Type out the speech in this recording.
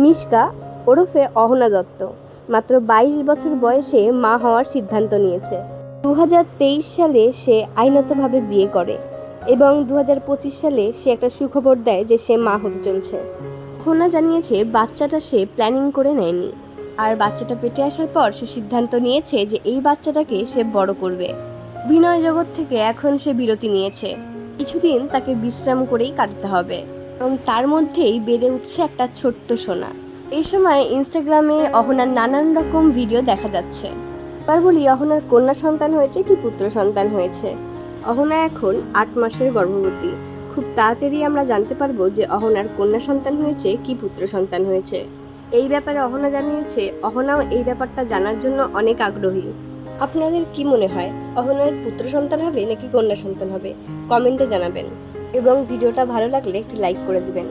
মিশকা ওরফে অহনা দত্ত মাত্র 22 বছর বয়সে মা হওয়ার সিদ্ধান্ত নিয়েছে। 2023 সালে সে আইনতভাবে বিয়ে করে এবং 2025 সালে সে একটা সুখবর দেয় যে সে মা হতে চলছে। অহনা জানিয়েছে বাচ্চাটা সে প্ল্যানিং করে নেয়নি, আর বাচ্চাটা পেটে আসার পর সে সিদ্ধান্ত নিয়েছে যে এই বাচ্চাটাকে সে বড় করবে। অভিনয় জগৎ থেকে এখন সে বিরতি নিয়েছে, কিছুদিন তাকে বিশ্রাম করেই কাটাতে হবে, এবং তার মধ্যেই বেড়ে উঠছে একটা ছোট্ট সোনা। এই সময় ইনস্টাগ্রামে অহনার নানান রকম ভিডিও দেখা যাচ্ছে। এবার বলি, অহনার কন্যা সন্তান হয়েছে কি পুত্র সন্তান হয়েছে। অহনা এখন 8 মাসের গর্ভবতী। খুব তাড়াতাড়ি আমরা জানতে পারবো যে অহনার কন্যা সন্তান হয়েছে কি পুত্র সন্তান হয়েছে। এই ব্যাপারে অহনা জানিয়েছে অহনাও এই ব্যাপারটা জানার জন্য অনেক আগ্রহী। আপনাদের কি মনে হয়, অহনার পুত্র সন্তান হবে নাকি কন্যা সন্তান হবে? কমেন্টে জানাবেন, এবং ভিডিওটা ভালো লাগলে একটি লাইক করে দিবেন।